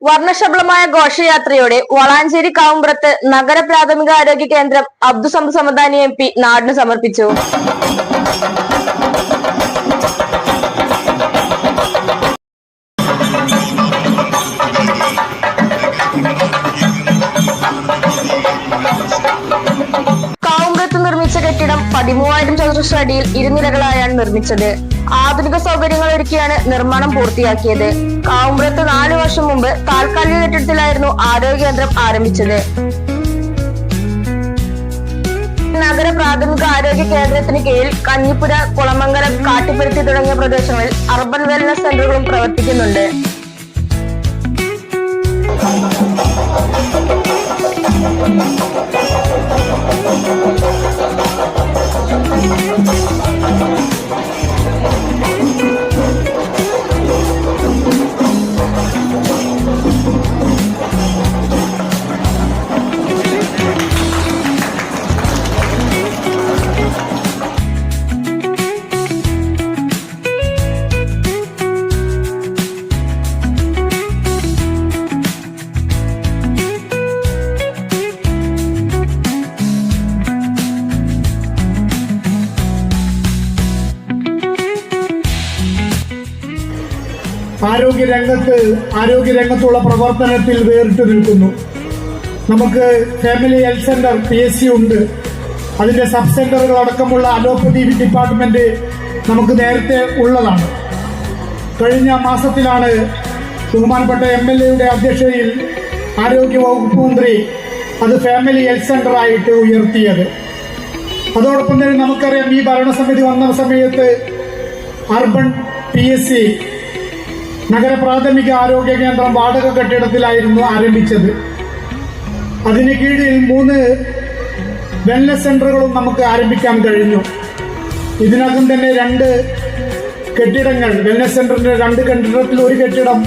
വർണ്ണശബളമായ ഘോഷയാത്രയോടെ വളാഞ്ചേരി കാവുമ്പ്രത്ത് നഗര പ്രാഥമിക ആരോഗ്യ കേന്ദ്രം അബ്ദുസമദ് സമദാനി MP നാടിന് സമർപ്പിച്ചു. കാവുമ്പ്രത്ത് നിർമ്മിച്ച കെട്ടിടം 13,000 ചതുരശ്ര അടിയിൽ 2 നിലകളായാണ് നിർമ്മിച്ചത്. ആധുനിക സൗകര്യങ്ങൾ ഒരുക്കിയാണ് നിർമ്മാണം പൂർത്തിയാക്കിയത്. കാവുമ്പ്രത്ത് 4 വർഷം മുമ്പ് താൽക്കാലിക കെട്ടിടത്തിലായിരുന്നു ആരോഗ്യ കേന്ദ്രം ആരംഭിച്ചത്. നഗര പ്രാഥമിക ആരോഗ്യ കേന്ദ്രത്തിന് കീഴിൽ കഞ്ഞിപ്പുര, കുളമംഗലം, കാട്ടിപ്പരുത്തി തുടങ്ങിയ പ്രദേശങ്ങളിൽ അർബൻ വെൽനസ് സെന്ററുകളും പ്രവർത്തിക്കുന്നുണ്ട്. ആരോഗ്യരംഗത്തുള്ള പ്രവർത്തനത്തിൽ വേറിട്ട് നിൽക്കുന്നു. നമുക്ക് ഫാമിലി ഹെൽത്ത് സെന്റർ PSC ഉണ്ട്. അതിന്റെ സബ് സെന്ററുകൾ അടക്കമുള്ള അലോപ്പതി ഡിപ്പാർട്ട്മെന്റ് നമുക്ക് നേരത്തെ ഉള്ളതാണ്. കഴിഞ്ഞ മാസത്തിലാണ് ബഹുമാനപ്പെട്ട MLA അധ്യക്ഷതയിൽ ആരോഗ്യ വകുപ്പ് മന്ത്രി അത് ഫാമിലി ഹെൽത്ത് സെന്റർ ആയിട്ട് ഉയർത്തിയത്. അതോടൊപ്പം തന്നെ നമുക്കറിയാം, ഈ ഭരണസമിതി വന്ന സമയത്ത് അർബൻ PSC നഗര പ്രാഥമിക ആരോഗ്യ കേന്ദ്രം വാടക കെട്ടിടത്തിലായിരുന്നു ആരംഭിച്ചത്. അതിന് കീഴിൽ 3 വെൽനസ് സെന്ററുകളും നമുക്ക് ആരംഭിക്കാൻ കഴിഞ്ഞു. ഇതിനകം തന്നെ 2 കെട്ടിടങ്ങൾ, വെൽനസ് സെന്ററിന്റെ 2 കെട്ടിടത്തിൽ 1 കെട്ടിടം,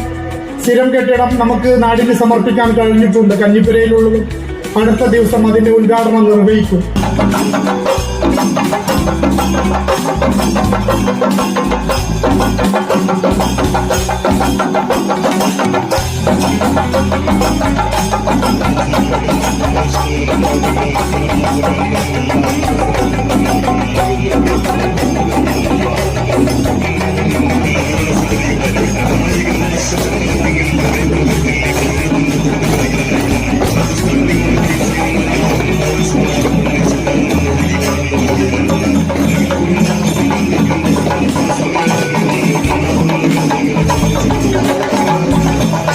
സ്ഥിരം കെട്ടിടം നമുക്ക് നാടിന് സമർപ്പിക്കാൻ കഴിഞ്ഞിട്ടുണ്ട്. കഞ്ഞിപ്പുരയിലുള്ളതും അടുത്ത ദിവസം അതിന്റെ ഉദ്ഘാടനം നിർവഹിക്കും.